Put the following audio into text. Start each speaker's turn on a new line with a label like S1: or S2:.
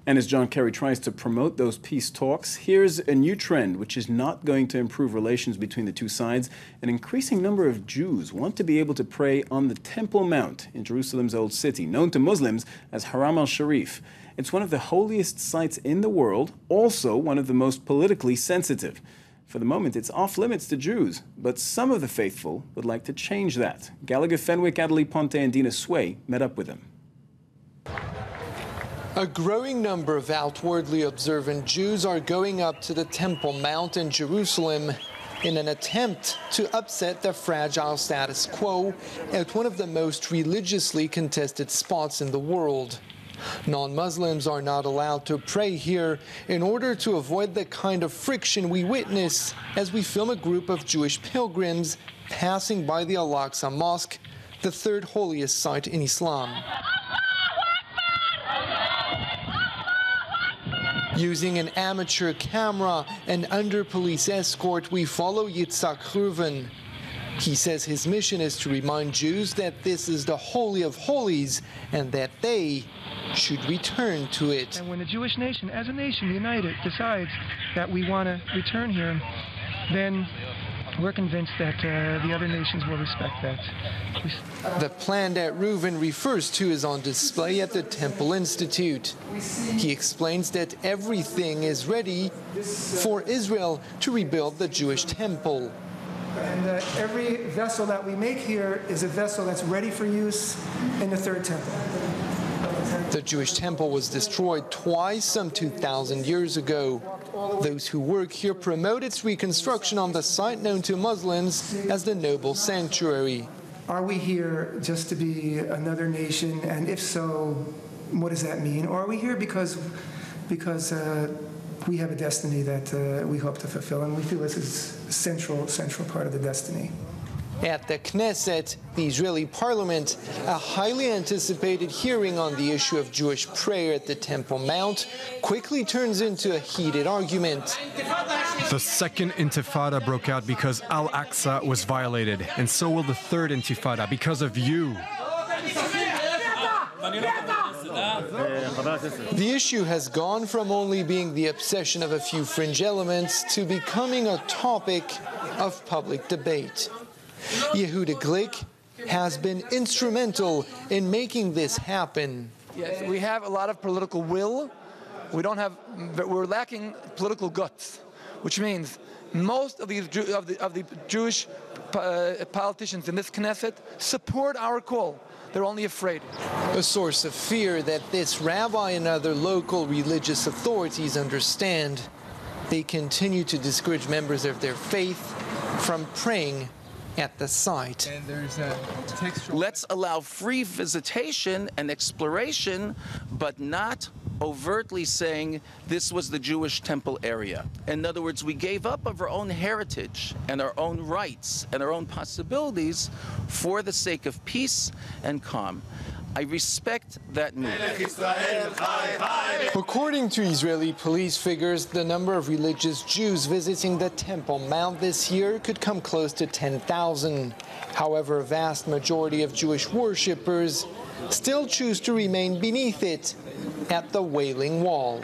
S1: And as John Kerry tries to promote those peace talks, here's a new trend which is not going to improve relations between the two sides. An increasing number of Jews want to be able to pray on the Temple Mount in Jerusalem's Old City, known to Muslims as Haram al-Sharif. It's one of the holiest sites in the world, also one of the most politically sensitive. For the moment, it's off-limits to Jews, but some of the faithful would like to change that. Gallagher Fenwick, Adelie Ponte, and Dina Sway met up with them.
S2: A growing number of outwardly observant Jews are going up to the Temple Mount in Jerusalem in an attempt to upset the fragile status quo at one of the most religiously contested spots in the world. Non-Muslims are not allowed to pray here in order to avoid the kind of friction we witness as we film a group of Jewish pilgrims passing by the Al-Aqsa Mosque, the third holiest site in Islam. Using an amateur camera and under police escort, we follow Yitzchak Reuven. He says his mission is to remind Jews that this is the Holy of Holies and that they should return to it.
S3: And when the Jewish nation, as a nation united, decides that we want to return here, then we're convinced that the other nations will respect that.
S2: The plan that Reuven refers to is on display at the Temple Institute. He explains that everything is ready for Israel to rebuild the Jewish temple.
S4: And every vessel that we make here is a vessel that's ready for use in the third temple.
S2: The Jewish temple was destroyed twice some 2,000 years ago. Those who work here promote its reconstruction on the site known to Muslims as the Noble Sanctuary.
S4: Are we here just to be another nation? And if so, what does that mean? Or are we here because we have a destiny that we hope to fulfill, and we feel this is a central part of the destiny?
S2: At the Knesset, the Israeli parliament, a highly anticipated hearing on the issue of Jewish prayer at the Temple Mount quickly turns into a heated argument.
S5: The second intifada broke out because Al-Aqsa was violated, and so will the third intifada because of you.
S2: The issue has gone from only being the obsession of a few fringe elements to becoming a topic of public debate. Yehuda Glick has been instrumental in making this happen.
S6: Yes, we have a lot of political will. We're lacking political guts, which means most of the Jewish politicians in this Knesset support our call. They're only afraid.
S2: A source of fear that this rabbi and other local religious authorities understand. They continue to discourage members of their faith from praying at the site.
S7: And there's a textual...
S8: Let's allow free visitation and exploration, but not overtly saying this was the Jewish temple area. In other words, we gave up of our own heritage and our own rights and our own possibilities for the sake of peace and calm. I respect that move.
S2: According to Israeli police figures, the number of religious Jews visiting the Temple Mount this year could come close to 10,000. However, a vast majority of Jewish worshippers still choose to remain beneath it at the Wailing Wall.